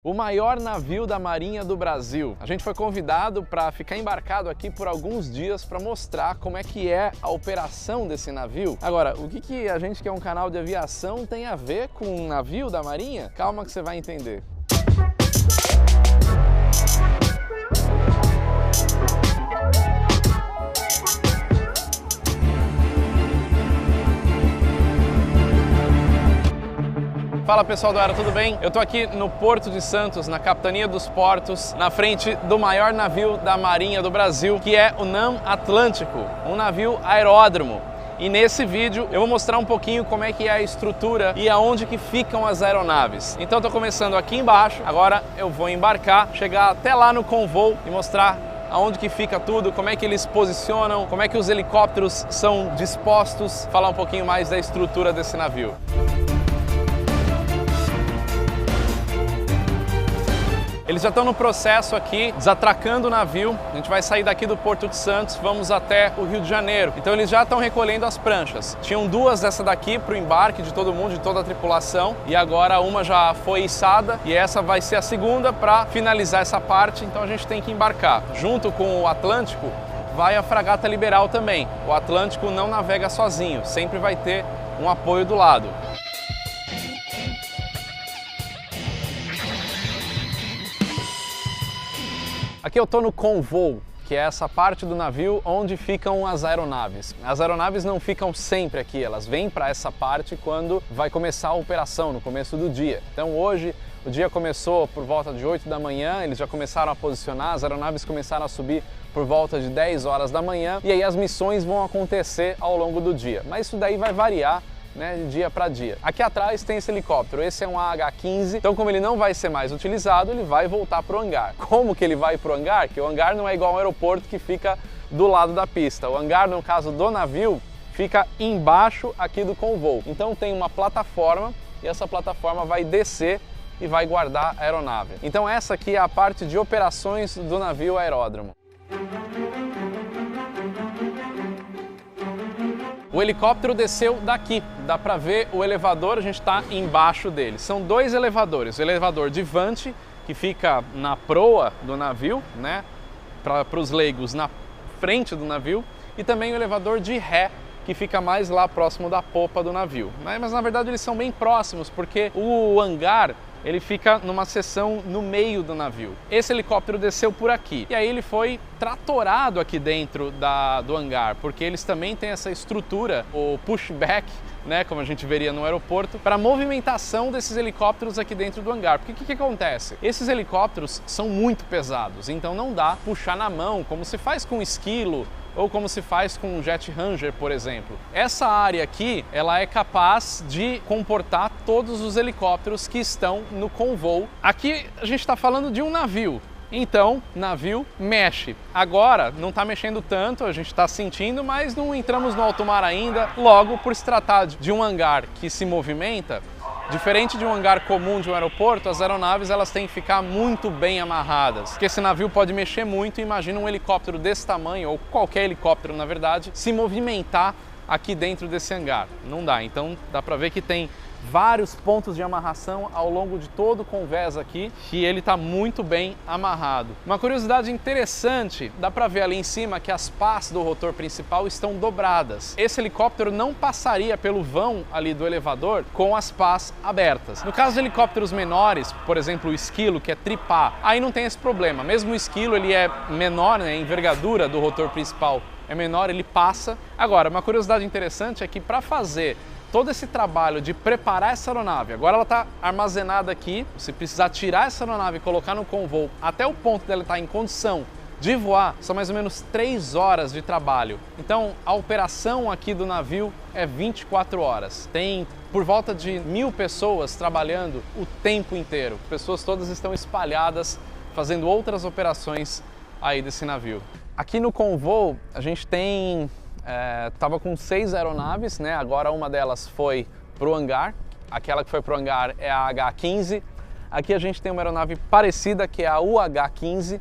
O maior navio da Marinha do Brasil. A gente foi convidado para ficar embarcado aqui por alguns dias para mostrar como é que é a operação desse navio. Agora, o que a gente que é um canal de aviação tem a ver com um navio da Marinha? Calma que você vai entender. Fala pessoal do Aero, tudo bem? Eu tô aqui no Porto de Santos, na Capitania dos Portos, na frente do maior navio da Marinha do Brasil, que é o NAM Atlântico, um navio aeródromo. E nesse vídeo eu vou mostrar um pouquinho como é que é a estrutura e aonde que ficam as aeronaves. Então eu tô começando aqui embaixo, agora eu vou embarcar, chegar até lá no convô e mostrar aonde que fica tudo, como é que eles posicionam, como é que os helicópteros são dispostos, falar um pouquinho mais da estrutura desse navio. Eles já estão no processo aqui, desatracando o navio. A gente vai sair daqui do Porto de Santos, vamos até o Rio de Janeiro. Então eles já estão recolhendo as pranchas. Tinham duas dessa daqui para o embarque de todo mundo, de toda a tripulação. E agora uma já foi içada e essa vai ser a segunda para finalizar essa parte. Então a gente tem que embarcar. Junto com o Atlântico vai a fragata Liberal também. O Atlântico não navega sozinho, sempre vai ter um apoio do lado. Aqui eu estou no convô, que é essa parte do navio onde ficam as aeronaves. As aeronaves não ficam sempre aqui, elas vêm para essa parte quando vai começar a operação, no começo do dia. Então hoje o dia começou por volta de 8 da manhã, eles já começaram a posicionar, as aeronaves começaram a subir por volta de 10 horas da manhã e aí as missões vão acontecer ao longo do dia. Mas isso daí vai variar, né, de dia para dia. Aqui atrás tem esse helicóptero, esse é um AH-15, então como ele não vai ser mais utilizado, ele vai voltar para o hangar. Como que ele vai para o hangar? Que o hangar não é igual ao aeroporto que fica do lado da pista. O hangar, no caso do navio, fica embaixo aqui do convô. Então tem uma plataforma e essa plataforma vai descer e vai guardar a aeronave. Então essa aqui é a parte de operações do navio aeródromo. O helicóptero desceu daqui, dá para ver o elevador, a gente está embaixo dele. São dois elevadores, o elevador de Vante, que fica na proa do navio, né, para os leigos na frente do navio, e também o elevador de ré, que fica mais lá próximo da popa do navio. Mas na verdade eles são bem próximos, porque o hangar ele fica numa seção no meio do navio. Esse helicóptero desceu por aqui e aí ele foi tratorado aqui dentro do hangar, porque eles também têm essa estrutura, o pushback, né, como a gente veria no aeroporto, para a movimentação desses helicópteros aqui dentro do hangar. Porque o que acontece? Esses helicópteros são muito pesados, então não dá puxar na mão, como se faz com esquilo, ou como se faz com um Jet Ranger, por exemplo. Essa área aqui, ela é capaz de comportar todos os helicópteros que estão no convô. Aqui a gente está falando de um navio, então navio mexe. Agora não está mexendo tanto, a gente está sentindo, mas não entramos no alto mar ainda. Logo, por se tratar de um hangar que se movimenta, diferente de um hangar comum de um aeroporto, as aeronaves elas têm que ficar muito bem amarradas, porque esse navio pode mexer muito. Imagina um helicóptero desse tamanho, ou qualquer helicóptero na verdade, se movimentar aqui dentro desse hangar. Não dá, então dá para ver que tem vários pontos de amarração ao longo de todo o convés aqui, e ele está muito bem amarrado. Uma curiosidade interessante, dá para ver ali em cima que as pás do rotor principal estão dobradas. Esse helicóptero não passaria pelo vão ali do elevador com as pás abertas. No caso de helicópteros menores, por exemplo o Esquilo, que é tripá, aí não tem esse problema. Mesmo o Esquilo ele é menor, né, a envergadura do rotor principal é menor, ele passa. Agora, uma curiosidade interessante é que para fazer todo esse trabalho de preparar essa aeronave, agora ela está armazenada aqui, se precisar tirar essa aeronave e colocar no convô até o ponto dela estar em condição de voar, são mais ou menos 3 horas de trabalho. Então a operação aqui do navio é 24 horas. Tem por volta de 1000 pessoas trabalhando o tempo inteiro. Pessoas todas estão espalhadas fazendo outras operações aí desse navio. Aqui no convô a gente tem estava com 6 aeronaves, né? Agora uma delas foi para o hangar. Aquela que foi para o hangar é a AH-15. Aqui a gente tem uma aeronave parecida, que é a UH-15.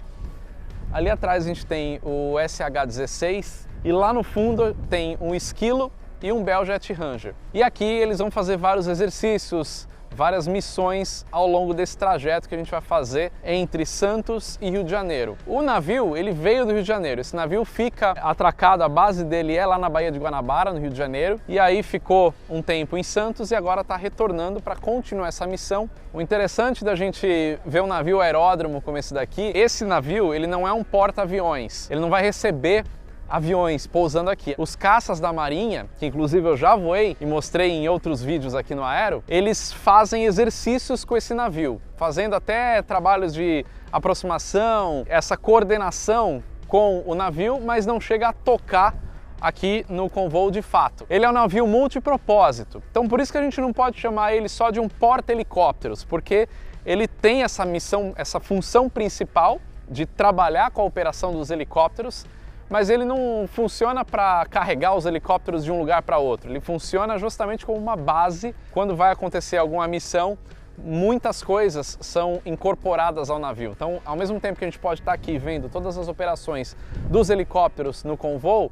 Ali atrás a gente tem o SH-16 e lá no fundo tem um Esquilo e um Bell Jet Ranger. E aqui eles vão fazer vários exercícios, várias missões ao longo desse trajeto que a gente vai fazer entre Santos e Rio de Janeiro. O navio, ele veio do Rio de Janeiro. Esse navio fica atracado, a base dele é lá na Baía de Guanabara, no Rio de Janeiro, e aí ficou um tempo em Santos e agora está retornando para continuar essa missão. O interessante da gente ver um navio aeródromo como esse navio, ele não é um porta-aviões, ele não vai receber aviões pousando aqui. Os caças da Marinha, que inclusive eu já voei e mostrei em outros vídeos aqui no Aero, eles fazem exercícios com esse navio, fazendo até trabalhos de aproximação, essa coordenação com o navio, mas não chega a tocar aqui no convoo de fato. Ele é um navio multipropósito, então por isso que a gente não pode chamar ele só de um porta-helicópteros, porque ele tem essa missão, essa função principal de trabalhar com a operação dos helicópteros, mas ele não funciona para carregar os helicópteros de um lugar para outro. Ele funciona justamente como uma base. Quando vai acontecer alguma missão, muitas coisas são incorporadas ao navio. Então, ao mesmo tempo que a gente pode estar aqui vendo todas as operações dos helicópteros no convoo,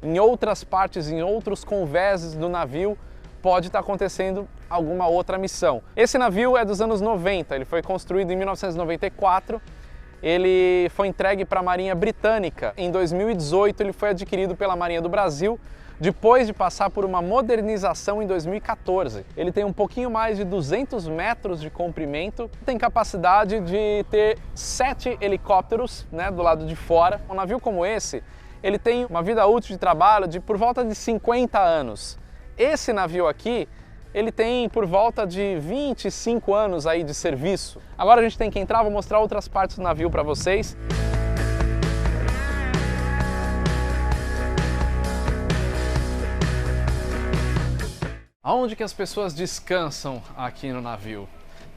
em outras partes, em outros convéses do navio, pode estar acontecendo alguma outra missão. Esse navio é dos anos 90, ele foi construído em 1994, ele foi entregue para a Marinha Britânica. Em 2018 ele foi adquirido pela Marinha do Brasil, depois de passar por uma modernização em 2014. Ele tem um pouquinho mais de 200 metros de comprimento, tem capacidade de ter 7 helicópteros, né, do lado de fora. Um navio como esse, ele tem uma vida útil de trabalho de por volta de 50 anos. Esse navio aqui, ele tem por volta de 25 anos aí de serviço. Agora a gente tem que entrar, vou mostrar outras partes do navio para vocês. Aonde que as pessoas descansam aqui no navio?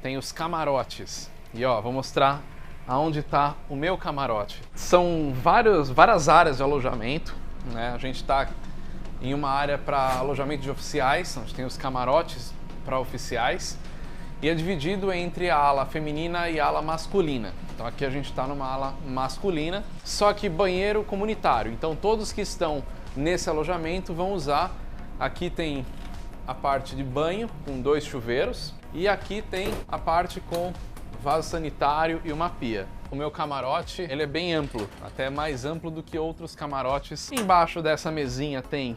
Tem os camarotes. E ó, vou mostrar aonde está o meu camarote. São várias áreas de alojamento, né? A gente está em uma área para alojamento de oficiais, onde tem os camarotes para oficiais, e é dividido entre a ala feminina e a ala masculina. Então aqui a gente está numa ala masculina, só que banheiro comunitário. Então todos que estão nesse alojamento vão usar. Aqui tem a parte de banho com 2 chuveiros e aqui tem a parte com vaso sanitário e uma pia. O meu camarote, ele é bem amplo, até mais amplo do que outros camarotes. Embaixo dessa mesinha tem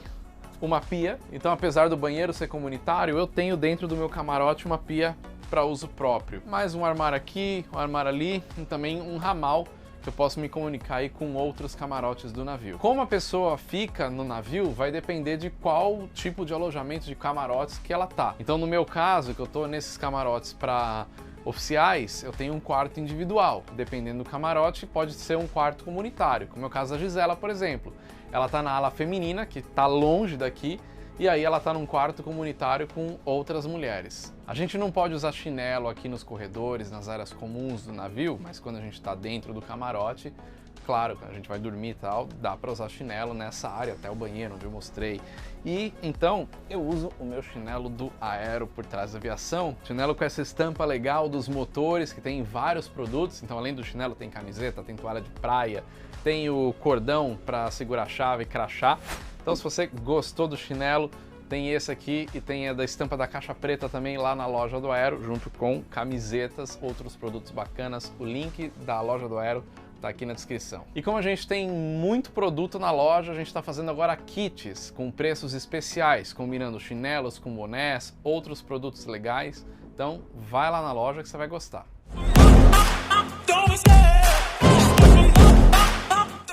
uma pia, então apesar do banheiro ser comunitário, eu tenho dentro do meu camarote uma pia para uso próprio. Mais um armário aqui, um armário ali, e também um ramal que eu posso me comunicar aí com outros camarotes do navio. Como a pessoa fica no navio vai depender de qual tipo de alojamento de camarotes que ela tá. Então no meu caso, que eu tô nesses camarotes para oficiais, eu tenho um quarto individual. Dependendo do camarote, pode ser um quarto comunitário, como é o caso da Gisela, por exemplo. Ela está na ala feminina, que está longe daqui, e aí ela está num quarto comunitário com outras mulheres. A gente não pode usar chinelo aqui nos corredores, nas áreas comuns do navio, mas quando a gente está dentro do camarote, claro, quando a gente vai dormir e tal, dá para usar chinelo nessa área, até o banheiro onde eu mostrei. E então eu uso o meu chinelo do Aero por trás da aviação, chinelo com essa estampa legal dos motores, que tem vários produtos. Então além do chinelo tem camiseta, tem toalha de praia, tem o cordão para segurar a chave e crachá. Então se você gostou do chinelo, tem esse aqui e tem a da estampa da caixa preta também lá na loja do Aero, junto com camisetas, outros produtos bacanas. O link da loja do Aero tá aqui na descrição. E como a gente tem muito produto na loja, a gente está fazendo agora kits com preços especiais, combinando chinelos com bonés, outros produtos legais. Então vai lá na loja que você vai gostar.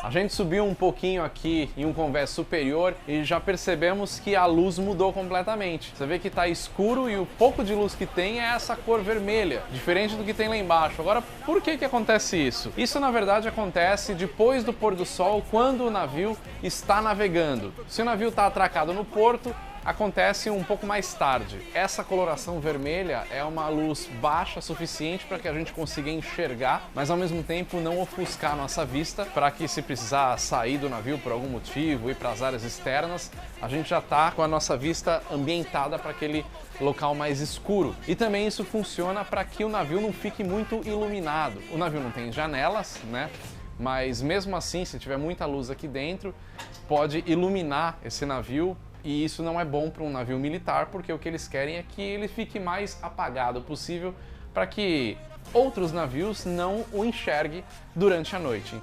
A gente subiu um pouquinho aqui em um convés superior e já percebemos que a luz mudou completamente. Você vê que está escuro e o pouco de luz que tem é essa cor vermelha, diferente do que tem lá embaixo. Agora, por que acontece isso? Isso, na verdade, acontece depois do pôr do sol, quando o navio está navegando. Se o navio está atracado no porto, acontece um pouco mais tarde. Essa coloração vermelha é uma luz baixa suficiente para que a gente consiga enxergar, mas ao mesmo tempo não ofuscar a nossa vista, para que se precisar sair do navio por algum motivo, ir para as áreas externas, a gente já está com a nossa vista ambientada para aquele local mais escuro. E também isso funciona para que o navio não fique muito iluminado. O navio não tem janelas, né? Mas mesmo assim, se tiver muita luz aqui dentro, pode iluminar esse navio E isso não é bom para um navio militar, porque o que eles querem é que ele fique mais apagado possível para que outros navios não o enxerguem durante a noite.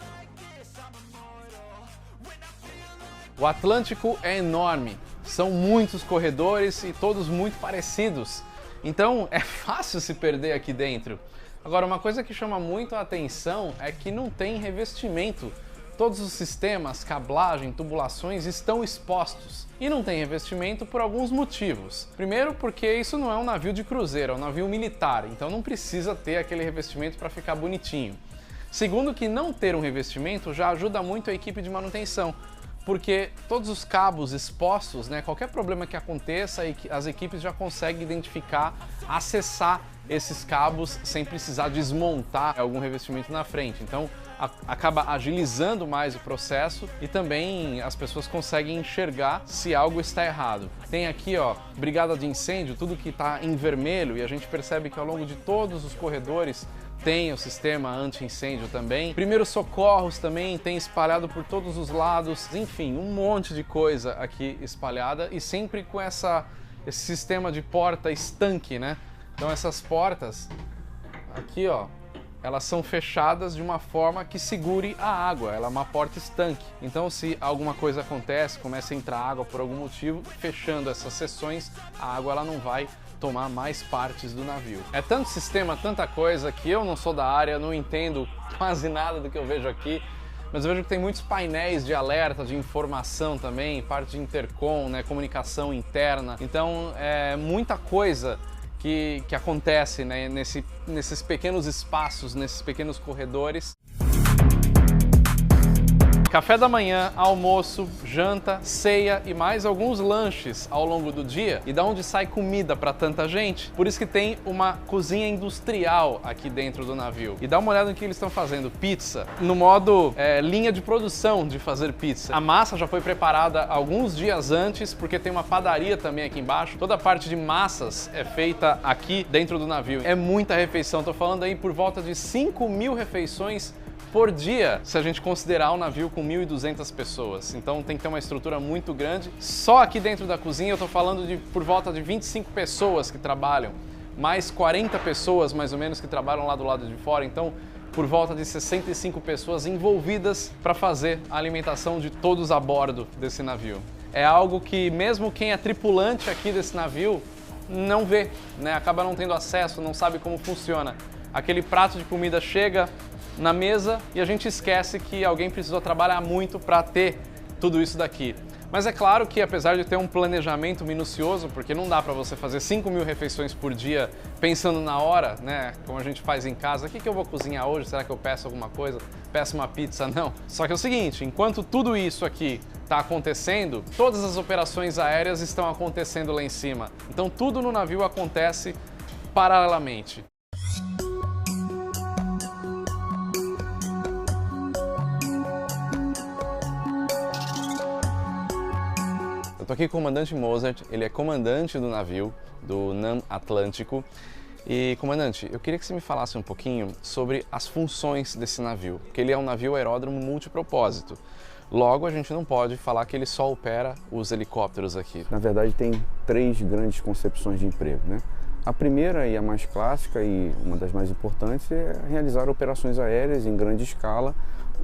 O Atlântico é enorme, são muitos corredores e todos muito parecidos, então é fácil se perder aqui dentro. Agora, uma coisa que chama muito a atenção é que não tem revestimento. Todos os sistemas, cablagem, tubulações estão expostos. E não tem revestimento por alguns motivos. Primeiro, porque isso não é um navio de cruzeiro, é um navio militar, então não precisa ter aquele revestimento para ficar bonitinho. Segundo, que não ter um revestimento já ajuda muito a equipe de manutenção, porque todos os cabos expostos, né, qualquer problema que aconteça, as equipes já conseguem identificar, acessar esses cabos sem precisar desmontar algum revestimento na frente. Então acaba agilizando mais o processo e também as pessoas conseguem enxergar se algo está errado. Tem aqui, ó, brigada de incêndio, tudo que está em vermelho, e a gente percebe que ao longo de todos os corredores tem o sistema anti-incêndio também. Primeiros socorros também tem espalhado por todos os lados. Enfim, um monte de coisa aqui espalhada e sempre com esse sistema de porta estanque, né? Então essas portas aqui, ó, elas são fechadas de uma forma que segure a água. Ela é uma porta estanque. Então se alguma coisa acontece, começa a entrar água por algum motivo, fechando essas seções, a água ela não vai tomar mais partes do navio. É tanto sistema, tanta coisa, que eu não sou da área, não entendo quase nada do que eu vejo aqui, mas eu vejo que tem muitos painéis de alerta, de informação também, parte de intercom, né, comunicação interna. Então é muita coisa que acontece, né, nesses pequenos espaços, nesses pequenos corredores. Café da manhã, almoço, janta, ceia e mais alguns lanches ao longo do dia. E da onde sai comida para tanta gente? Por isso que tem uma cozinha industrial aqui dentro do navio. E dá uma olhada no que eles estão fazendo. Pizza, no modo linha de produção de fazer pizza. A massa já foi preparada alguns dias antes, porque tem uma padaria também aqui embaixo. Toda a parte de massas é feita aqui dentro do navio. É muita refeição, tô falando aí por volta de 5.000 refeições por dia, se a gente considerar um navio com 1.200 pessoas. Então tem que ter uma estrutura muito grande. Só aqui dentro da cozinha eu tô falando de por volta de 25 pessoas que trabalham, mais 40 pessoas mais ou menos que trabalham lá do lado de fora. Então por volta de 65 pessoas envolvidas para fazer a alimentação de todos a bordo desse navio. É algo que mesmo quem é tripulante aqui desse navio não vê, né? Acaba não tendo acesso, não sabe como funciona. Aquele prato de comida chega na mesa e a gente esquece que alguém precisou trabalhar muito para ter tudo isso daqui. Mas é claro que apesar de ter um planejamento minucioso, porque não dá para você fazer 5.000 refeições por dia pensando na hora, né, como a gente faz em casa, o que eu vou cozinhar hoje? Será que eu peço alguma coisa? Peço uma pizza? Não. Só que é o seguinte, enquanto tudo isso aqui está acontecendo, todas as operações aéreas estão acontecendo lá em cima. Então tudo no navio acontece paralelamente. Eu tô aqui com o comandante Mozart, ele é comandante do navio, do NAM Atlântico. E, comandante, eu queria que você me falasse um pouquinho sobre as funções desse navio, porque ele é um navio aeródromo multipropósito. Logo, a gente não pode falar que ele só opera os helicópteros aqui. Na verdade, tem 3 grandes concepções de emprego, né? A primeira e a mais clássica e uma das mais importantes é realizar operações aéreas em grande escala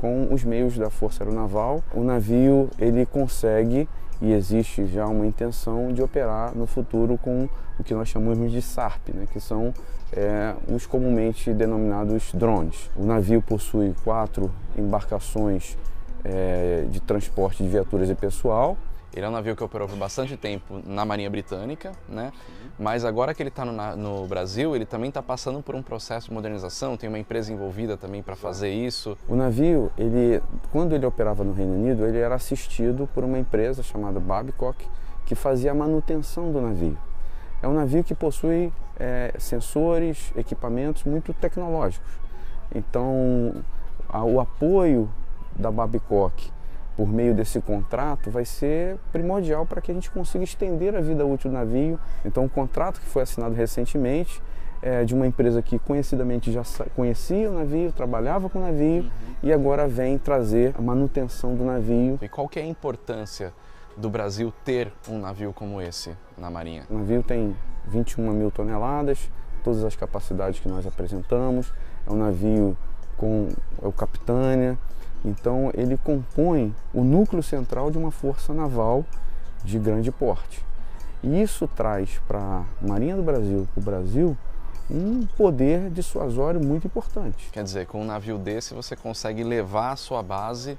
com os meios da Força Aeronaval. O navio ele consegue e existe já uma intenção de operar no futuro com o que nós chamamos de SARP, né, que são os comumente denominados drones. O navio possui 4 embarcações de transporte de viaturas e pessoal. Ele é um navio que operou por bastante tempo na Marinha Britânica, né? Mas agora que ele está no Brasil, ele também está passando por um processo de modernização, tem uma empresa envolvida também para fazer isso. O navio, quando ele operava no Reino Unido, ele era assistido por uma empresa chamada Babcock, que fazia a manutenção do navio. É um navio que possui sensores, equipamentos muito tecnológicos. Então, o apoio da Babcock por meio desse contrato vai ser primordial para que a gente consiga estender a vida útil do navio. Então, o contrato que foi assinado recentemente é de uma empresa que conhecidamente já conhecia o navio, trabalhava com o navio e agora vem trazer a manutenção do navio. E qual que é a importância do Brasil ter um navio como esse na Marinha? O navio tem 21 mil toneladas, todas as capacidades que nós apresentamos. É um navio com o Capitânia, então ele compõe o núcleo central de uma força naval de grande porte. E isso traz para a Marinha do Brasil, para o Brasil, um poder dissuasório muito importante. Quer dizer, com um navio desse você consegue levar a sua base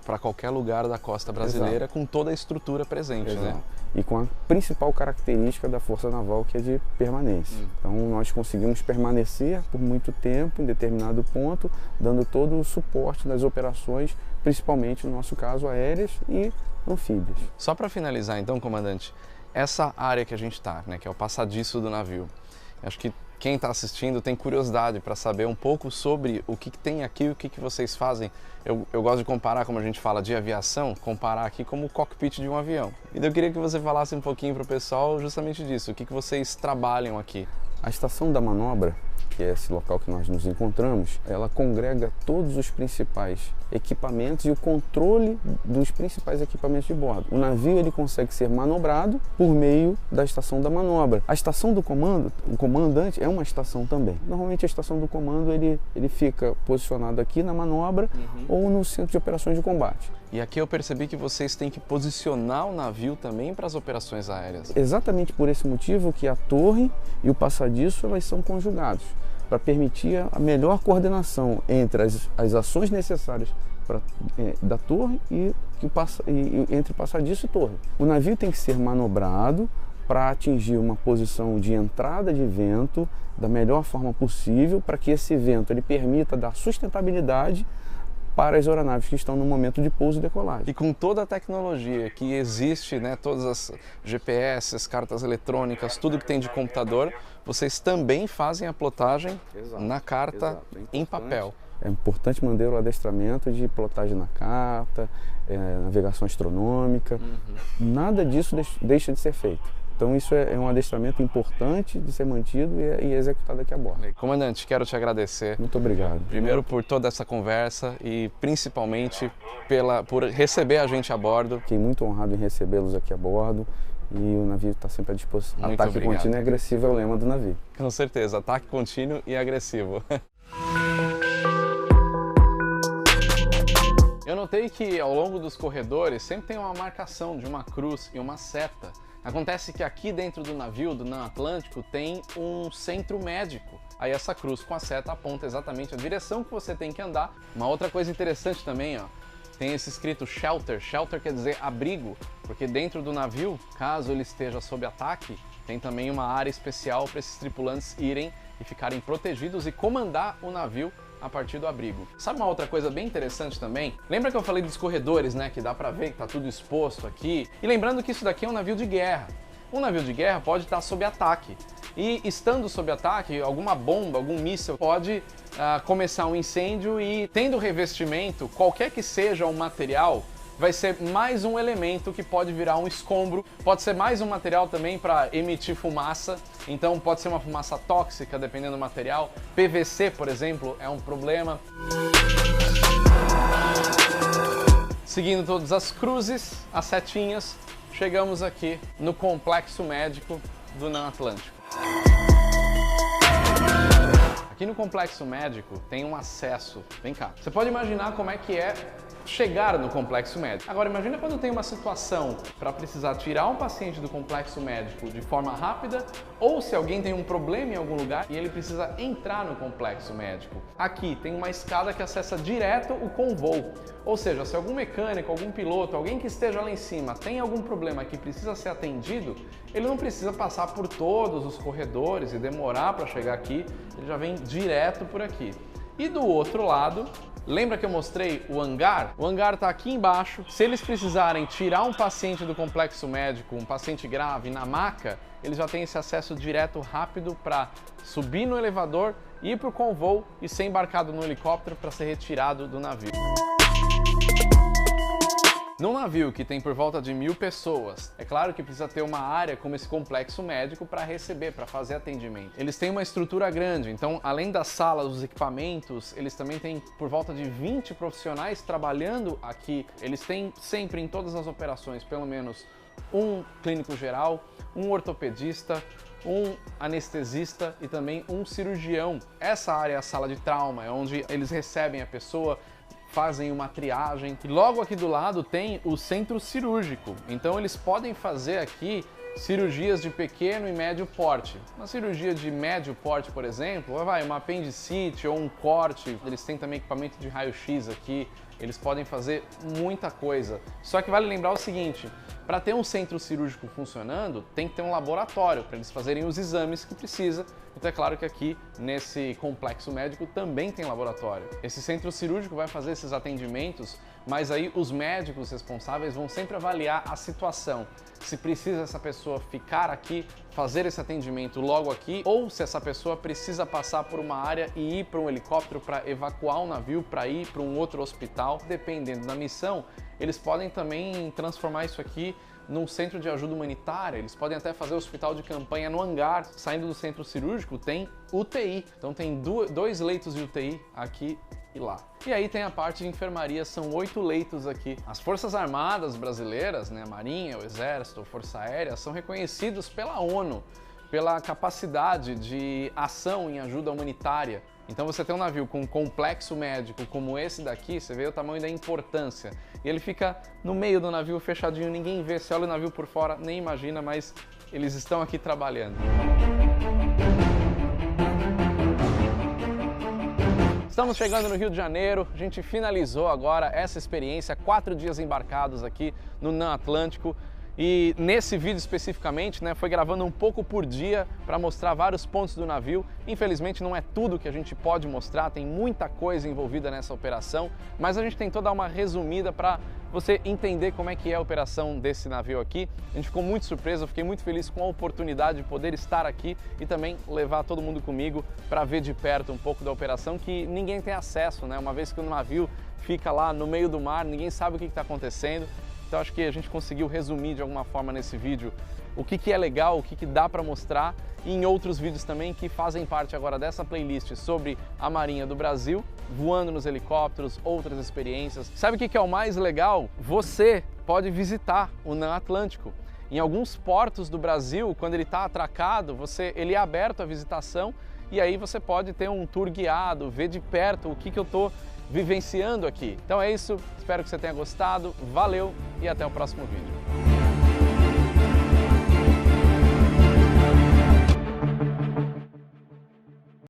para qualquer lugar da costa brasileira. Exato. Com toda a estrutura presente, Exato. Né? E com a principal característica da Força Naval, que é de permanência. Então nós conseguimos permanecer por muito tempo em determinado ponto, dando todo o suporte nas operações, principalmente no nosso caso aéreas e anfíbias. Só para finalizar então, comandante, essa área que a gente está, né, que é o passadiço do navio, acho que quem está assistindo tem curiosidade para saber um pouco sobre o que tem aqui e o que vocês fazem. Eu gosto de comparar, como a gente fala de aviação, comparar aqui como o cockpit de um avião. Então eu queria que você falasse um pouquinho para o pessoal justamente disso, o que vocês trabalham aqui. A estação da manobra, que é esse local que nós nos encontramos, ela congrega todos os principais equipamentos e o controle dos principais equipamentos de bordo. O navio ele consegue ser manobrado por meio da estação da manobra. A estação do comando, o comandante é uma estação também. Normalmente a estação do comando ele fica posicionado aqui na manobra ou no centro de operações de combate. E aqui eu percebi que vocês têm que posicionar o navio também para as operações aéreas. Exatamente por esse motivo que a torre e o passadiço elas são conjugados, para permitir a melhor coordenação entre as ações necessárias da torre e entre passadiço e torre. O navio tem que ser manobrado para atingir uma posição de entrada de vento da melhor forma possível, para que esse vento ele permita dar sustentabilidade para as aeronaves que estão no momento de pouso e decolagem. E com toda a tecnologia que existe, né, todas as GPS, cartas eletrônicas, tudo que tem de computador, vocês também fazem a plotagem na carta em papel. É importante manter o adestramento de plotagem na carta, navegação astronômica, nada disso deixa de ser feito. Então isso é um adestramento importante de ser mantido e executado aqui a bordo. Comandante, quero te agradecer. Muito obrigado. Primeiro por toda essa conversa e principalmente por receber a gente a bordo. Fiquei muito honrado em recebê-los aqui a bordo e o navio está sempre à disposição. Muito ataque obrigado. Contínuo e agressivo é o lema do navio. Com certeza, ataque contínuo e agressivo. Eu notei que ao longo dos corredores sempre tem uma marcação de uma cruz e uma seta. Acontece que aqui dentro do navio, do NAM Atlântico, tem um centro médico. Aí essa cruz com a seta aponta exatamente a direção que você tem que andar. Uma outra coisa interessante também, ó, tem esse escrito shelter. Shelter quer dizer abrigo, porque dentro do navio, caso ele esteja sob ataque, tem também uma área especial para esses tripulantes irem e ficarem protegidos e comandar o navio a partir do abrigo. Sabe uma outra coisa bem interessante também? Lembra que eu falei dos corredores, né? Que dá pra ver que tá tudo exposto aqui. E lembrando que isso daqui é um navio de guerra. Um navio de guerra pode estar sob ataque. E estando sob ataque, alguma bomba, algum míssil pode começar um incêndio e tendo revestimento, qualquer que seja o material, vai ser mais um elemento que pode virar um escombro, pode ser mais um material também para emitir fumaça, então pode ser uma fumaça tóxica dependendo do material. PVC, por exemplo, é um problema. Seguindo todas as cruzes, as setinhas, chegamos aqui no complexo médico do NAM Atlântico. Aqui no complexo médico tem um acesso, vem cá, você pode imaginar como é que é chegar no complexo médico. Agora imagina quando tem uma situação para precisar tirar um paciente do complexo médico de forma rápida ou se alguém tem um problema em algum lugar e ele precisa entrar no complexo médico. Aqui tem uma escada que acessa direto o convô, ou seja, se algum mecânico, algum piloto, alguém que esteja lá em cima tem algum problema que precisa ser atendido, ele não precisa passar por todos os corredores e demorar para chegar aqui, ele já vem direto por aqui. E do outro lado, lembra que eu mostrei o hangar? O hangar está aqui embaixo. Se eles precisarem tirar um paciente do complexo médico, um paciente grave, na maca, eles já têm esse acesso direto rápido para subir no elevador, ir para o convô e ser embarcado no helicóptero para ser retirado do navio. Num navio que tem por volta de 1000 pessoas, é claro que precisa ter uma área como esse complexo médico para receber, para fazer atendimento. Eles têm uma estrutura grande, então além das salas, dos equipamentos, eles também têm por volta de 20 profissionais trabalhando aqui. Eles têm sempre em todas as operações pelo menos um clínico geral, um ortopedista, um anestesista e também um cirurgião. Essa área é a sala de trauma, é onde eles recebem a pessoa, fazem uma triagem. E logo aqui do lado tem o centro cirúrgico, então eles podem fazer aqui cirurgias de pequeno e médio porte. Uma cirurgia de médio porte, por exemplo, uma apendicite ou um corte. Eles têm também equipamento de raio-x aqui, eles podem fazer muita coisa. Só que vale lembrar o seguinte, para ter um centro cirúrgico funcionando, tem que ter um laboratório para eles fazerem os exames que precisa. Então é claro que aqui nesse complexo médico também tem laboratório. Esse centro cirúrgico vai fazer esses atendimentos, mas aí os médicos responsáveis vão sempre avaliar a situação. Se precisa essa pessoa ficar aqui, fazer esse atendimento logo aqui, ou se essa pessoa precisa passar por uma área e ir para um helicóptero para evacuar o navio, para ir para um outro hospital. Dependendo da missão, eles podem também transformar isso aqui num centro de ajuda humanitária, eles podem até fazer o hospital de campanha no hangar. Saindo do centro cirúrgico tem UTI, então tem dois leitos de UTI aqui e lá. E aí tem a parte de enfermaria, são 8 leitos aqui. As Forças Armadas brasileiras, né, a Marinha, o Exército, a Força Aérea, são reconhecidos pela ONU pela capacidade de ação em ajuda humanitária. Então você tem um navio com um complexo médico como esse daqui, você vê o tamanho da importância. E ele fica no meio do navio fechadinho, ninguém vê, você olha o navio por fora, nem imagina, mas eles estão aqui trabalhando. Estamos chegando no Rio de Janeiro, a gente finalizou agora essa experiência, 4 dias embarcados aqui no NAM Atlântico. E nesse vídeo especificamente, né, foi gravando um pouco por dia para mostrar vários pontos do navio. Infelizmente não é tudo que a gente pode mostrar, tem muita coisa envolvida nessa operação, mas a gente tentou dar uma resumida para você entender como é que é a operação desse navio aqui. A gente ficou muito surpreso, eu fiquei muito feliz com a oportunidade de poder estar aqui e também levar todo mundo comigo para ver de perto um pouco da operação que ninguém tem acesso, né? Uma vez que o navio fica lá no meio do mar, ninguém sabe o que está acontecendo. Então acho que a gente conseguiu resumir de alguma forma nesse vídeo o que é legal, o que dá para mostrar, e em outros vídeos também que fazem parte agora dessa playlist sobre a Marinha do Brasil, voando nos helicópteros, outras experiências. Sabe o que é o mais legal? Você pode visitar o NAM Atlântico. Em alguns portos do Brasil, quando ele está atracado, ele é aberto à visitação e aí você pode ter um tour guiado, ver de perto o que eu estou vivenciando aqui. Então é isso, espero que você tenha gostado, valeu e até o próximo vídeo.